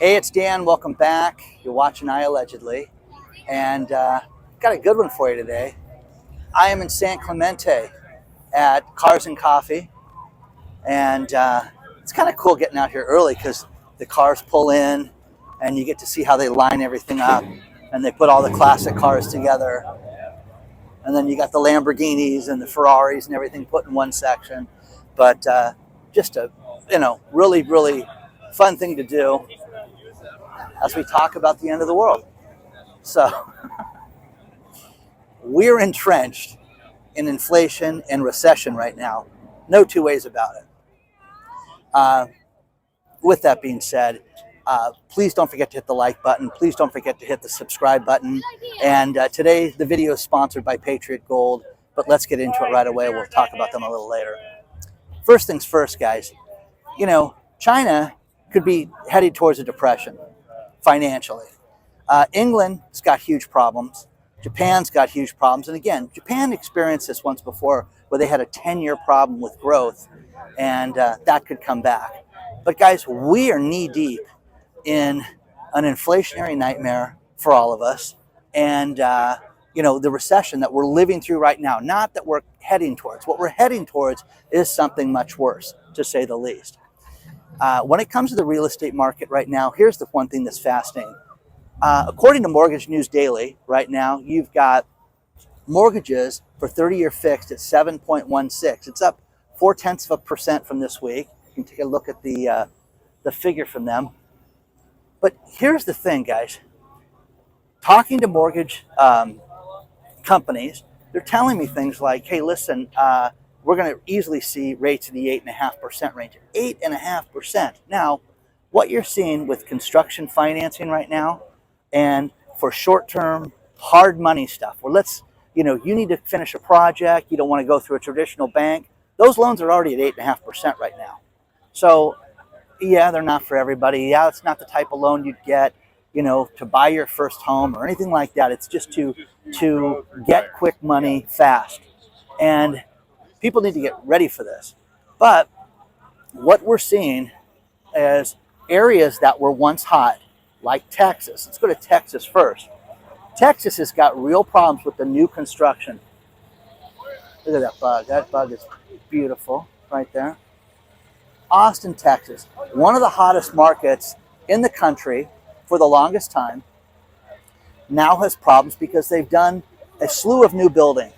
Hey, it's Dan. Welcome back. You're watching iAllegedly, and got a good one for you today. I am in San Clemente at Cars and Coffee, and it's kind of cool getting out here early because the cars pull in, and you get to see how they line everything up, and they put all the classic cars together, and then you got the Lamborghinis and the Ferraris and everything put in one section. But just a really fun thing to do as we talk about the end of the world. So we're entrenched in inflation and recession right now. No two ways about it. With that being said, please don't forget to hit the like button. Please don't forget to hit the subscribe button. And today the video is sponsored by Patriot Gold, but let's get into it right away. We'll talk about them a little later. First things first, guys. China could be headed towards a depression financially. England's got huge problems. Japan's got huge problems. And again, Japan experienced this once before where they had a 10-year problem with growth, and that could come back. But guys, we are knee-deep in an inflationary nightmare for all of us. And, the recession that we're living through right now, not that we're heading towards. What we're heading towards is something much worse, to say the least. When it comes to the real estate market right now, here's the one thing that's fascinating. According to Mortgage News Daily, right now, you've got mortgages for 30-year fixed at 7.16. It's up 0.4% from this week. You can take a look at the figure from them. But here's the thing, guys. Talking to mortgage companies, they're telling me things like, hey, listen, we're going to easily see rates in the 8.5% range. 8.5%. Now, what you're seeing with construction financing right now, and for short-term, hard money stuff, where you need to finish a project, you don't want to go through a traditional bank, those loans are already at 8.5% right now. So, yeah, they're not for everybody. Yeah, it's not the type of loan you'd get, to buy your first home or anything like that. It's just to get quick money fast. And people need to get ready for this. But what we're seeing is areas that were once hot, like Texas. Let's go to Texas first. Texas has got real problems with the new construction. Look at that bug. That bug is beautiful right there. Austin, Texas, one of the hottest markets in the country for the longest time, now has problems because they've done a slew of new building.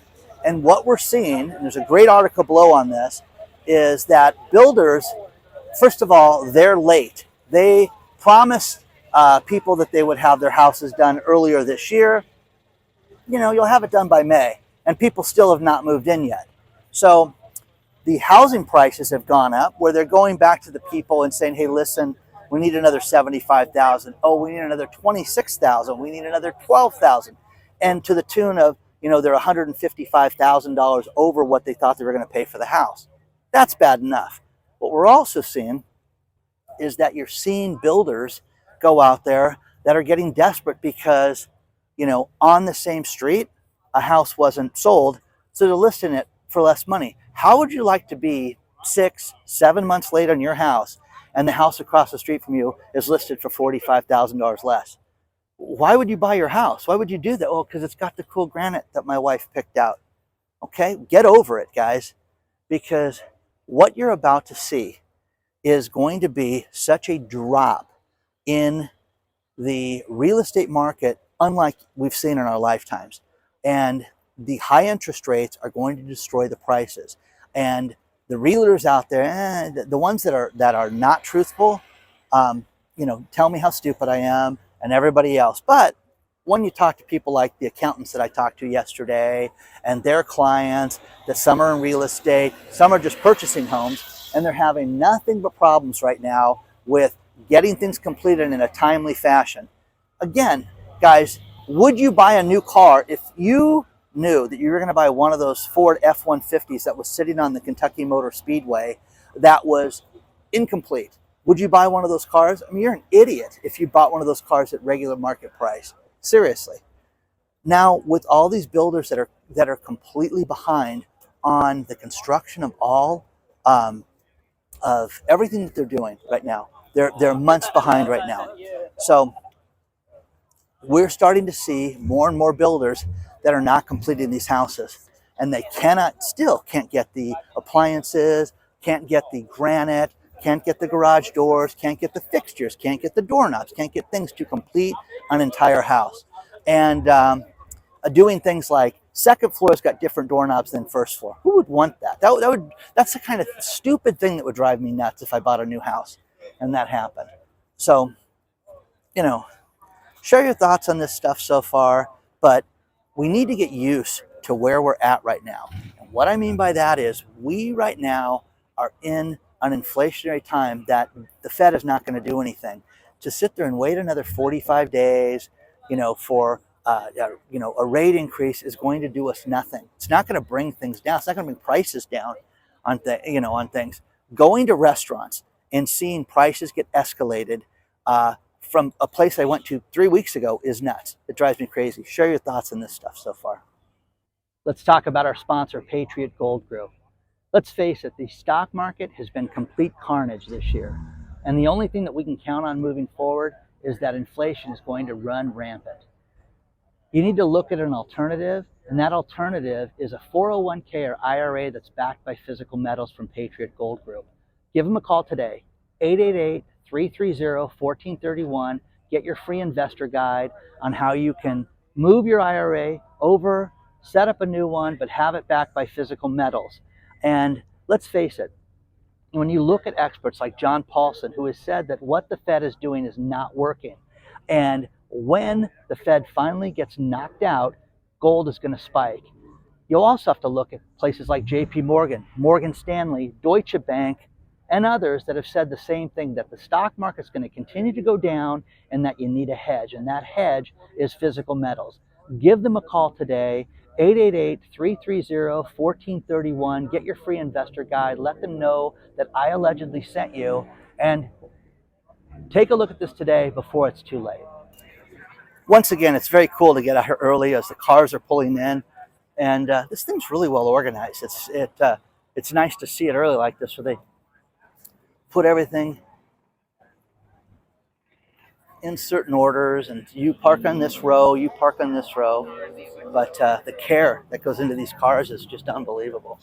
And what we're seeing, and there's a great article below on this, is that builders, first of all, they're late. They promised people that they would have their houses done earlier this year. You'll have it done by May, and people still have not moved in yet. So the housing prices have gone up, where they're going back to the people and saying, hey, listen, we need another $75,000. Oh, we need another $26,000. We need another $12,000. And to the tune of, they're $155,000 over what they thought they were going to pay for the house. That's bad enough. What we're also seeing is that you're seeing builders go out there that are getting desperate because, on the same street, a house wasn't sold, so they're listing it for less money. How would you like to be 6-7 months late on your house, and the house across the street from you is listed for $45,000 less? Why would you buy your house? Why would you do that? Oh, because it's got the cool granite that my wife picked out. Okay, get over it, guys, because what you're about to see is going to be such a drop in the real estate market unlike we've seen in our lifetimes. And the high interest rates are going to destroy the prices. And the realtors out there, the ones that are not truthful, tell me how stupid I am and everybody else. But when you talk to people like the accountants that I talked to yesterday and their clients, that some are in real estate, some are just purchasing homes, and they're having nothing but problems right now with getting things completed in a timely fashion. Again, guys, would you buy a new car if you knew that you were going to buy one of those Ford F-150s that was sitting on the Kentucky Motor Speedway that was incomplete? Would you buy one of those cars? I mean, you're an idiot if you bought one of those cars at regular market price. Seriously. Now, with all these builders that are completely behind on the construction of all of everything that they're doing right now, they're months behind right now. So we're starting to see more and more builders that are not completing these houses, and they can't get the appliances, can't get the granite, can't get the garage doors, can't get the fixtures, can't get the doorknobs, can't get things to complete an entire house. And doing things like second floor's got different doorknobs than first floor. Who would want that? That's the kind of stupid thing that would drive me nuts if I bought a new house and that happened. So, share your thoughts on this stuff so far, but we need to get used to where we're at right now. And what I mean by that is we right now are in an inflationary time that the Fed is not going to do anything. To sit there and wait another 45 days, for a rate increase is going to do us nothing. It's not going to bring things down. It's not going to bring prices down on things. Going to restaurants and seeing prices get escalated from a place I went to 3 weeks ago is nuts. It drives me crazy. Share your thoughts on this stuff so far. Let's talk about our sponsor, Patriot Gold Group. Let's face it, the stock market has been complete carnage this year. And the only thing that we can count on moving forward is that inflation is going to run rampant. You need to look at an alternative, and that alternative is a 401k or IRA that's backed by physical metals from Patriot Gold Group. Give them a call today, 888-330-1431. Get your free investor guide on how you can move your IRA over, set up a new one, but have it backed by physical metals. And let's face it, when you look at experts like John Paulson, who has said that what the Fed is doing is not working, and when the Fed finally gets knocked out, gold is going to spike. You'll also have to look at places like JP Morgan, Morgan Stanley, Deutsche Bank, and others that have said the same thing, that the stock market's going to continue to go down and that you need a hedge, and that hedge is physical metals. Give them a call today, 888-330-1431. Get your free investor guide. Let them know that I allegedly sent you, and take a look at this today before it's too late. Once again, it's very cool to get out here early as the cars are pulling in, and this thing's really well organized. It's nice to see it early like this, where they put everything in certain orders, and you park on this row, you park on this row. But the care that goes into these cars is just unbelievable.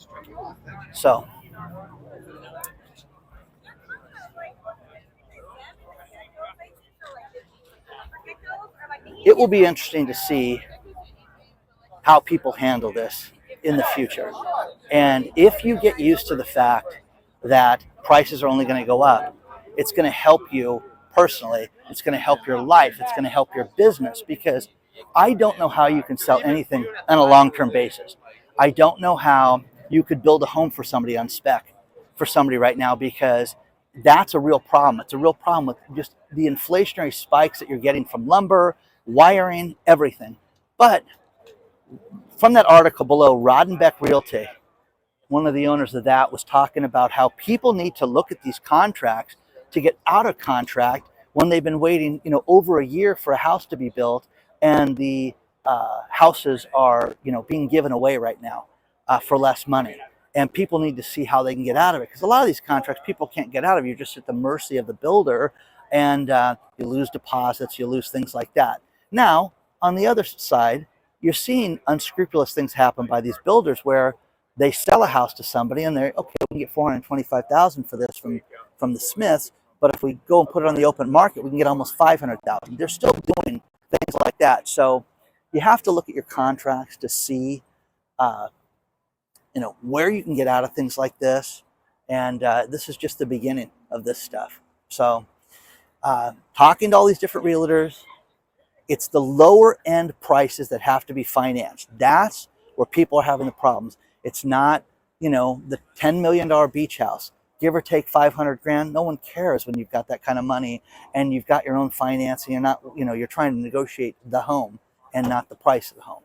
So it will be interesting to see how people handle this in the future. And if you get used to the fact that prices are only going to go up, it's going to help you personally. It's going to help your life. It's going to help your business, because I don't know how you can sell anything on a long-term basis. I don't know how you could build a home for somebody on spec for somebody right now, because that's a real problem. It's a real problem with just the inflationary spikes that you're getting from lumber, wiring, everything. But from that article below, Rodenbeck Realty, one of the owners of that, was talking about how people need to look at these contracts to get out of contract when they've been waiting, over a year for a house to be built, and the houses are, being given away right now for less money. And people need to see how they can get out of it, because a lot of these contracts people can't get out of. You're just at the mercy of the builder, and you lose deposits, you lose things like that. Now, on the other side, you're seeing unscrupulous things happen by these builders, where they sell a house to somebody and they're, okay, we can get $425,000 for this from the Smiths, but if we go and put it on the open market, we can get almost $500,000. They're still doing things like that. So you have to look at your contracts to see, where you can get out of things like this. And this is just the beginning of this stuff. So talking to all these different realtors, it's the lower end prices that have to be financed. That's where people are having the problems. It's not, the $10 million beach house, give or take 500 grand. No one cares when you've got that kind of money and you've got your own financing. You're not, you're trying to negotiate the home and not the price of the home.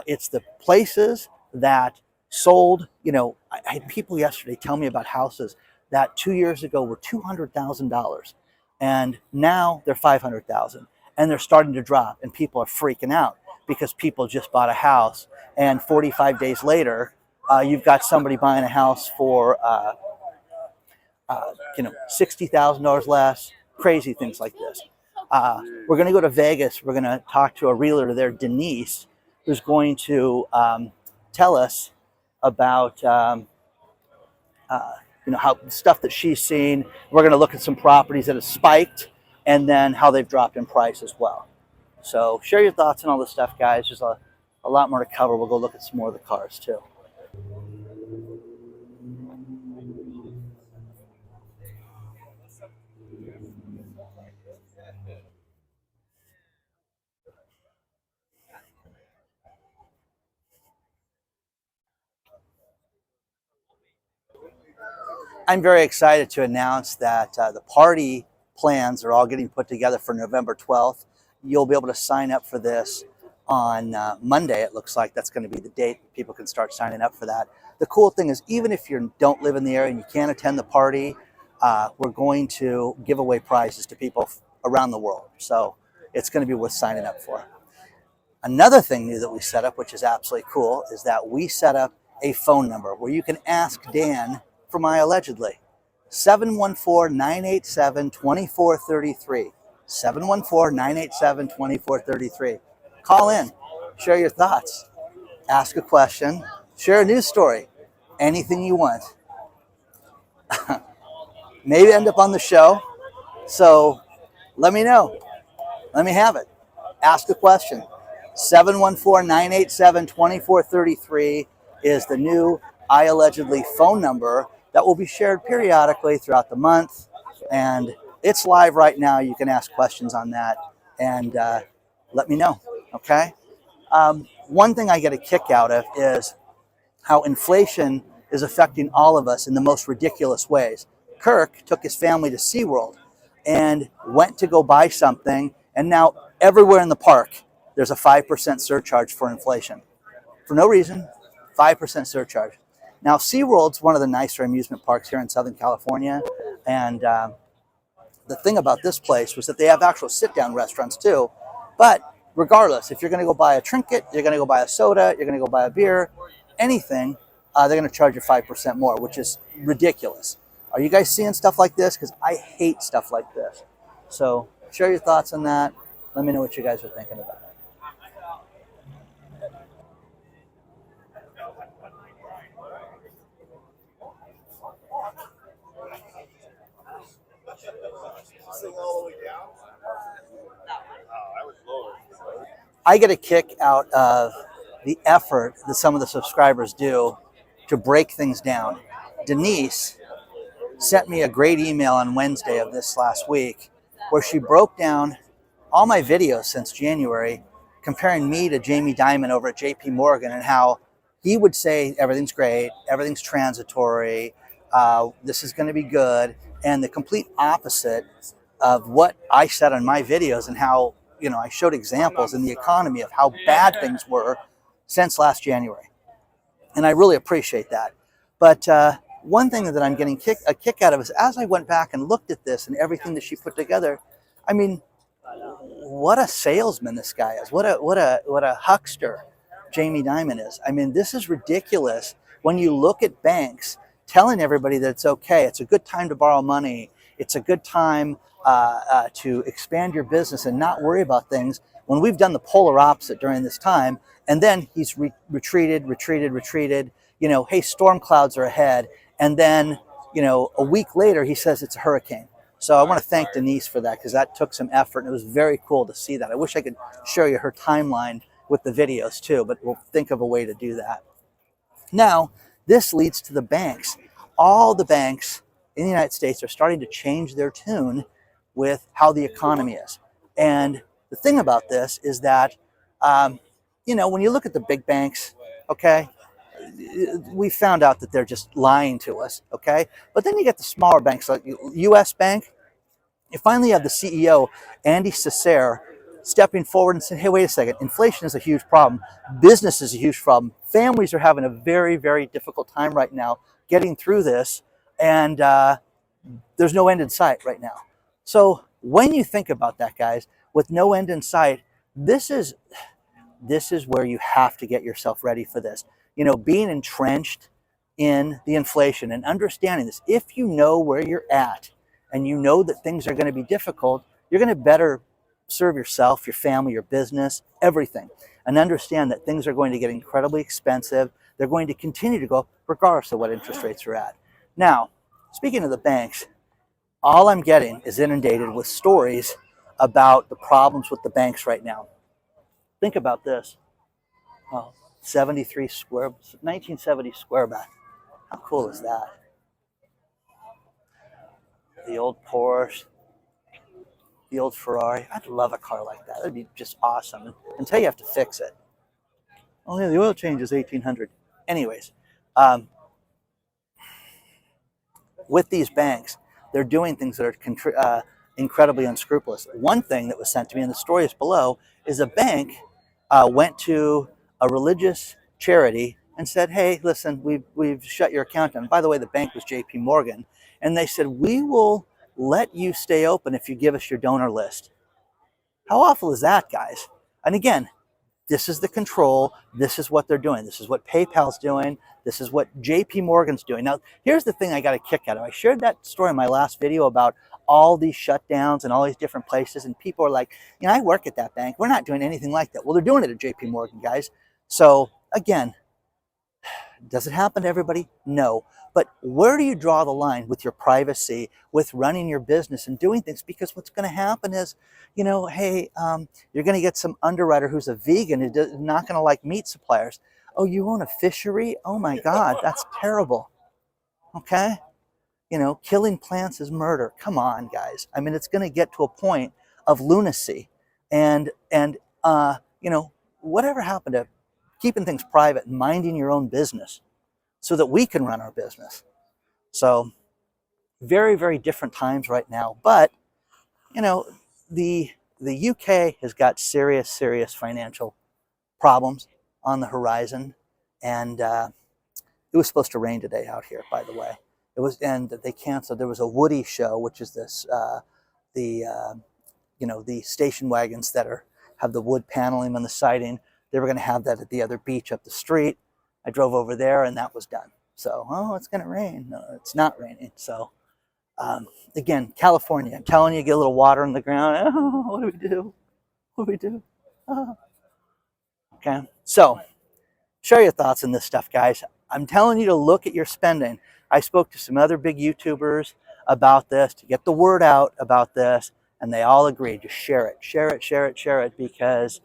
It's the places that sold, I had people yesterday tell me about houses that 2 years ago were $200,000 and now they're $500,000, and they're starting to drop, and people are freaking out because people just bought a house, and 45 days later, you've got somebody buying a house for, $60,000 less, crazy things like this. We're going to go to Vegas. We're going to talk to a realtor there, Denise, who's going to tell us about how stuff that she's seen. We're going to look at some properties that have spiked, and then how they've dropped in price as well. So share your thoughts on all this stuff, guys. There's a lot more to cover. We'll go look at some more of the cars too. I'm very excited to announce that the party plans are all getting put together for November 12th. You'll be able to sign up for this on Monday. It looks like that's going to be the date people can start signing up for that. The cool thing is, even if you don't live in the area and you can't attend the party, we're going to give away prizes to people around the world. So it's going to be worth signing up for. Another thing new that we set up, which is absolutely cool, is that we set up a phone number where you can ask Dan from iAllegedly. 714-987-2433. 714-987-2433. Call in, share your thoughts, ask a question, share a news story, anything you want. Maybe end up on the show. So let me know. Let me have it. Ask a question. 714-987-2433 is the new iAllegedly phone number that will be shared periodically throughout the month. And it's live right now. You can ask questions on that and let me know, okay? One thing I get a kick out of is how inflation is affecting all of us in the most ridiculous ways. Kirk took his family to SeaWorld and went to go buy something, and now everywhere in the park, there's a 5% surcharge for inflation. For no reason, 5% surcharge. Now, SeaWorld's one of the nicer amusement parks here in Southern California, and the thing about this place was that they have actual sit-down restaurants too. But regardless, if you're going to go buy a trinket, you're going to go buy a soda, you're going to go buy a beer, anything, they're going to charge you 5% more, which is ridiculous. Are you guys seeing stuff like this? Because I hate stuff like this. So share your thoughts on that. Let me know what you guys are thinking about it. I get a kick out of the effort that some of the subscribers do to break things down. Denise sent me a great email on Wednesday of this last week where she broke down all my videos since January, comparing me to Jamie Dimon over at JP Morgan, and how he would say everything's great, everything's transitory, this is going to be good, and the complete opposite of what I said on my videos, and how I showed examples in the economy of how bad things were since last January. And I really appreciate that. But one thing that I'm getting a kick out of is, as I went back and looked at this and everything that she put together, I mean, what a salesman this guy is. What a huckster Jamie Dimon is. I mean, this is ridiculous when you look at banks telling everybody that it's okay. It's a good time to borrow money. It's a good time to expand your business and not worry about things, when we've done the polar opposite during this time. And then he's retreated. Hey, storm clouds are ahead. And then, a week later, he says it's a hurricane. So I want to thank Denise for that, because that took some effort, and it was very cool to see that. I wish I could show you her timeline with the videos too, but we'll think of a way to do that. Now, this leads to the banks. All the banks in the United States are starting to change their tune with how the economy is. And the thing about this is that, when you look at the big banks, okay, we found out that they're just lying to us, okay? But then you get the smaller banks like U.S. Bank. You finally have the CEO, Andy Cesare, stepping forward and saying, hey, wait a second, inflation is a huge problem. Business is a huge problem. Families are having a very, very difficult time right now getting through this, and there's no end in sight right now. So when you think about that, guys, with no end in sight, this is where you have to get yourself ready for this. Being entrenched in the inflation and understanding this, if you know where you're at and you know that things are going to be difficult, you're going to better serve yourself, your family, your business, everything, and understand that things are going to get incredibly expensive. They're going to continue to go regardless of what interest rates are at. Now, speaking of the banks, all I'm getting is inundated with stories about the problems with the banks right now. Think about this. Oh, 1970 square back. How cool is that? The old Porsche, the old Ferrari. I'd love a car like that. That'd be just awesome. Until you have to fix it. Oh yeah, the oil change is 1800. Anyways, um, with these banks, they're doing things that are incredibly unscrupulous. One thing that was sent to me, and the story is below, is a bank went to a religious charity and said, "Hey, listen, we've shut your account down." By the way, the bank was J.P. Morgan, and they said, "We will let you stay open if you give us your donor list." How awful is that, guys? And again, this is the control. This is what they're doing. This is what PayPal's doing. This is what JP Morgan's doing. Now, here's the thing I got a kick out of. I shared that story in my last video about all these shutdowns and all these different places. And people are like, I work at that bank. We're not doing anything like that. Well, they're doing it at JP Morgan, guys. So again, does it happen to everybody? No. But where do you draw the line with your privacy, with running your business and doing things? Because what's going to happen is, hey, you're going to get some underwriter who's a vegan who's not going to like meat suppliers. Oh, you own a fishery? Oh my God, that's terrible. Okay? Killing plants is murder. Come on, guys. I mean, it's going to get to a point of lunacy. And whatever happened to keeping things private and minding your own business so that we can run our business? So very, very different times right now. But, the UK has got serious, serious financial problems on the horizon. And it was supposed to rain today out here, by the way. And they canceled. There was a Woody show, which is this, the station wagons that have the wood paneling on the siding. They were going to have that at the other beach up the street. I drove over there and that was done. So, it's going to rain. No, it's not raining. So, again, California, I'm telling you, get a little water on the ground. Oh, what do we do? What do we do? Oh. Okay. So, share your thoughts on this stuff, guys. I'm telling you to look at your spending. I spoke to some other big YouTubers about this to get the word out about this, and they all agreed. Just share it, share it, share it, share it, because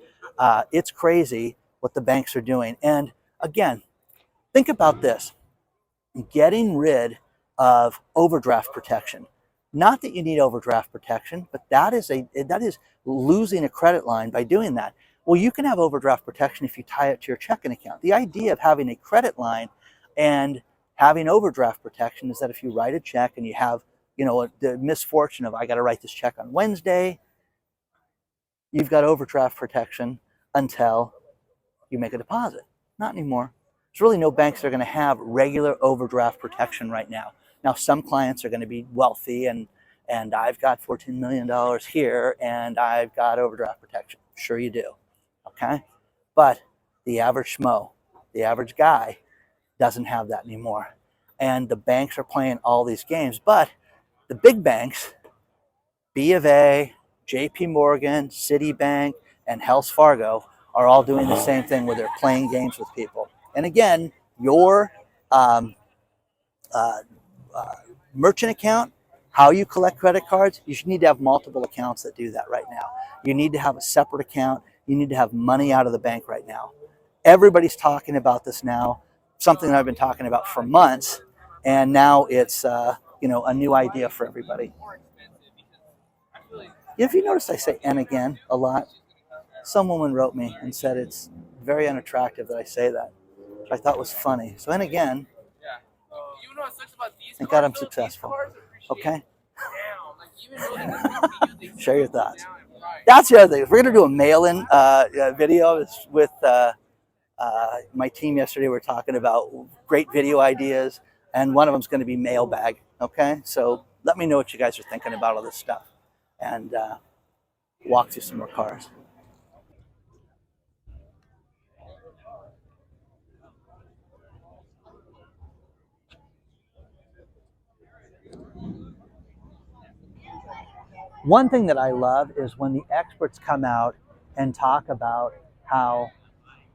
it's crazy what the banks are doing. And again, think about this. Getting rid of overdraft protection. Not that you need overdraft protection, but that is losing a credit line by doing that. Well, you can have overdraft protection if you tie it to your checking account. The idea of having a credit line and having overdraft protection is that if you write a check and you have, the misfortune of, I got to write this check on Wednesday, you've got overdraft protection until you make a deposit. Not anymore. There's really no banks that are going to have regular overdraft protection right now. Now, some clients are going to be wealthy and I've got $14 million here and I've got overdraft protection. Sure you do. Okay? But the average schmo, the average guy, doesn't have that anymore. And the banks are playing all these games. But the big banks, B of A, JP Morgan, Citibank, and Wells Fargo, are all doing the same thing where they're playing games with people. And again, your merchant account, how you collect credit cards, you should need to have multiple accounts that do that right now. You need to have a separate account. You need to have money out of the bank right now. Everybody's talking about this now, something that I've been talking about for months, and now it's a new idea for everybody. If you notice I say "and" again a lot, some woman wrote me and said it's very unattractive that I say that, which I thought was funny. So "and" again, thank God I'm successful. Okay? Share your thoughts. That's the other thing. If we're going to do a mail-in video with my team yesterday, we were talking about great video ideas, and one of them is going to be mailbag. Okay? So let me know what you guys are thinking about all this stuff, and walk through some more cars. One thing that I love is when the experts come out and talk about how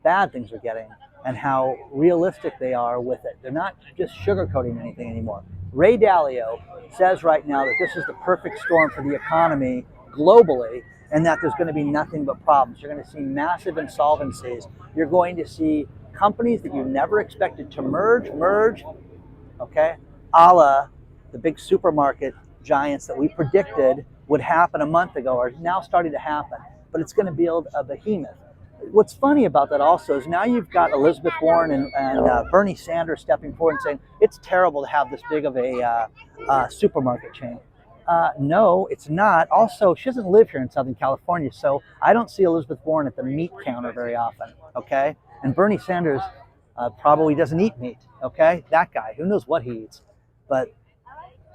bad things are getting and how realistic they are with it. They're not just sugarcoating anything anymore. Ray Dalio says right now that this is the perfect storm for the economy globally, and that there's going to be nothing but problems. You're going to see massive insolvencies. You're going to see companies that you never expected to merge, okay, a la the big supermarket giants that we predicted would happen a month ago are now starting to happen. But it's going to build a behemoth. What's funny about that also is now you've got Elizabeth Warren and Bernie Sanders stepping forward and saying it's terrible to have this big of a supermarket chain. No, it's not. Also, she doesn't live here in Southern California, so I don't see Elizabeth Warren at the meat counter very often, okay? And Bernie Sanders probably doesn't eat meat, okay? That guy, who knows what he eats. But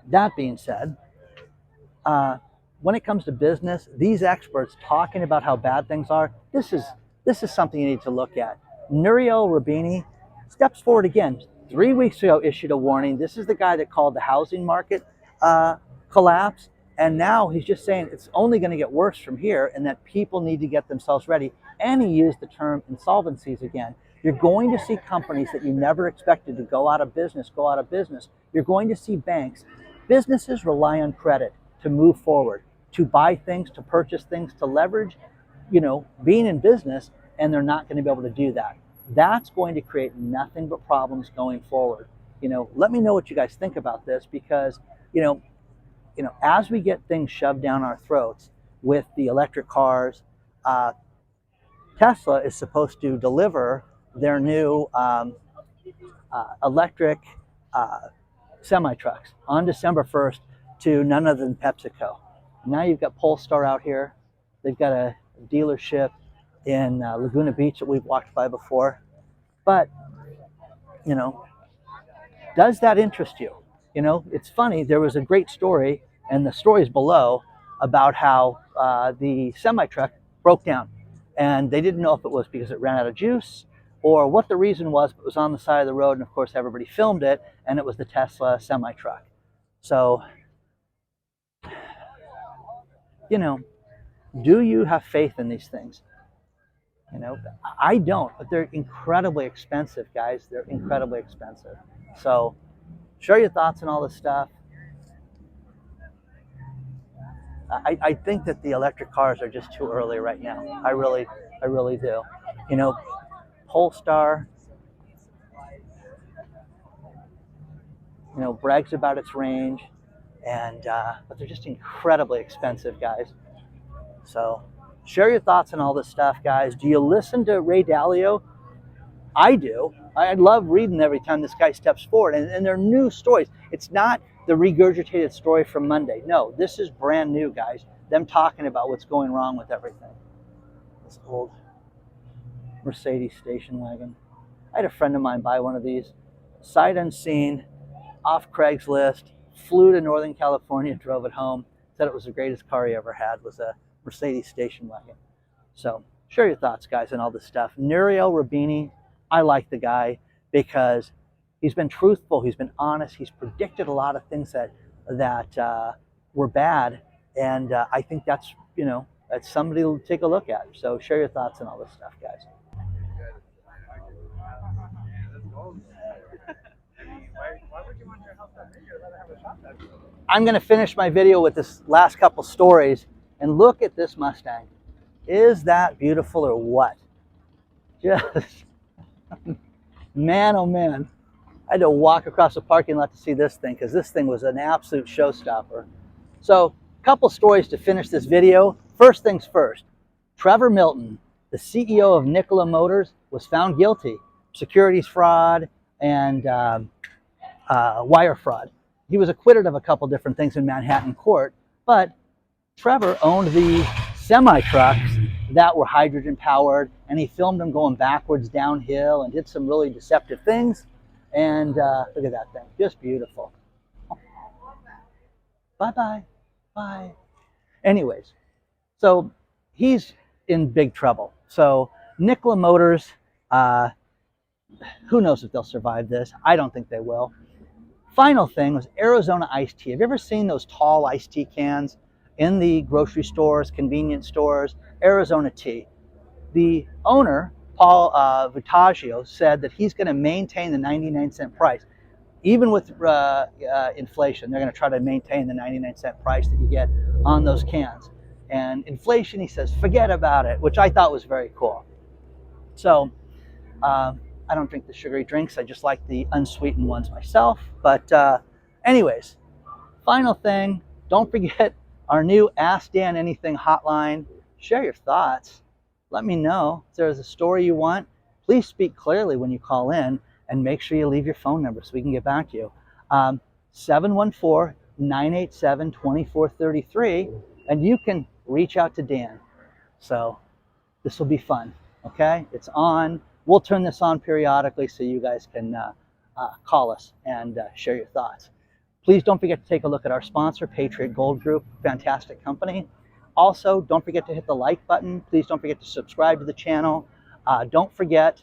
that being said, when it comes to business, these experts talking about how bad things are, this is something you need to look at. Nouriel Roubini steps forward again. 3 weeks ago, issued a warning. This is the guy that called the housing market collapse, and now he's just saying it's only going to get worse from here, and that people need to get themselves ready. And he used the term insolvencies again. You're going to see companies that you never expected to go out of business. You're going to see banks. Businesses rely on credit to move forward, to buy things, to purchase things, to leverage, being in business, and they're not going to be able to do that. That's going to create nothing but problems going forward. Let me know what you guys think about this, because, as we get things shoved down our throats with the electric cars, Tesla is supposed to deliver their new electric semi-trucks on December 1st to none other than PepsiCo. Now you've got Polestar out here. They've got a dealership in Laguna Beach that we've walked by before. But, does that interest you? It's funny. There was a great story, and the story is below, about how the semi-truck broke down. And they didn't know if it was because it ran out of juice or what the reason was, but it was on the side of the road. And of course, everybody filmed it, and it was the Tesla semi-truck. So, do you have faith in these things? I don't, but they're incredibly expensive, guys. They're incredibly expensive. So share your thoughts on all this stuff. I think that the electric cars are just too early right now. I really do. Polestar, brags about its range, and but they're just incredibly expensive, guys. So share your thoughts on all this stuff, guys. Do you listen to Ray Dalio? I do. I love reading every time this guy steps forward, and they're new stories. It's not the regurgitated story from Monday. No, this is brand new, guys. Them talking about what's going wrong with everything. This old Mercedes station wagon. I had a friend of mine buy one of these, sight unseen, off Craigslist, flew to Northern California, drove it home, said it was the greatest car he ever had, was a Mercedes station wagon. So share your thoughts, guys, on all this stuff. Nouriel Roubini, I like the guy because he's been truthful, he's been honest, he's predicted a lot of things that were bad, and I think that's somebody to take a look at. So share your thoughts on all this stuff, guys. I'm going to finish my video with this last couple stories, and look at this Mustang. Is that beautiful or what? Just, man, oh man. I had to walk across the parking lot to see this thing, because this thing was an absolute showstopper. So, a couple stories to finish this video. First things first. Trevor Milton, the CEO of Nikola Motors, was found guilty. Securities fraud and wire fraud. He was acquitted of a couple different things in Manhattan court, but Trevor owned the semi-trucks that were hydrogen powered, and he filmed them going backwards downhill and did some really deceptive things. And look at that thing, just beautiful. Bye-bye, bye. Anyways, so he's in big trouble. So Nikola Motors, who knows if they'll survive this? I don't think they will. Final thing was Arizona iced tea. Have you ever seen those tall iced tea cans? in the grocery stores, convenience stores, Arizona tea. The owner, Paul Vitaggio, said that he's going to maintain the 99-cent price. Even with inflation, they're going to try to maintain the 99-cent price that you get on those cans. And inflation, he says, forget about it, which I thought was very cool. So I don't drink the sugary drinks. I just like the unsweetened ones myself. But anyways, final thing, don't forget our new Ask Dan Anything hotline. Share your thoughts. Let me know if there's a story you want. Please speak clearly when you call in, and make sure you leave your phone number so we can get back to you. 714-987-2433, and you can reach out to Dan. So this will be fun, okay? It's on. We'll turn this on periodically so you guys can call us and share your thoughts. Please don't forget to take a look at our sponsor, Patriot Gold Group, fantastic company. Also, don't forget to hit the like button. Please don't forget to subscribe to the channel. Don't forget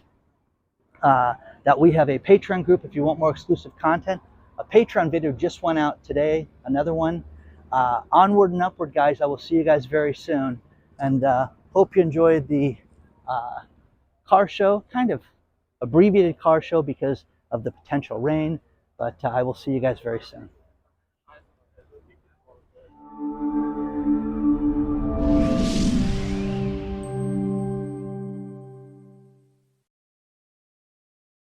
that we have a Patreon group if you want more exclusive content. A Patreon video just went out today, another one. Onward and upward, guys. I will see you guys very soon. And hope you enjoyed the car show, kind of abbreviated car show because of the potential rain. But I will see you guys very soon.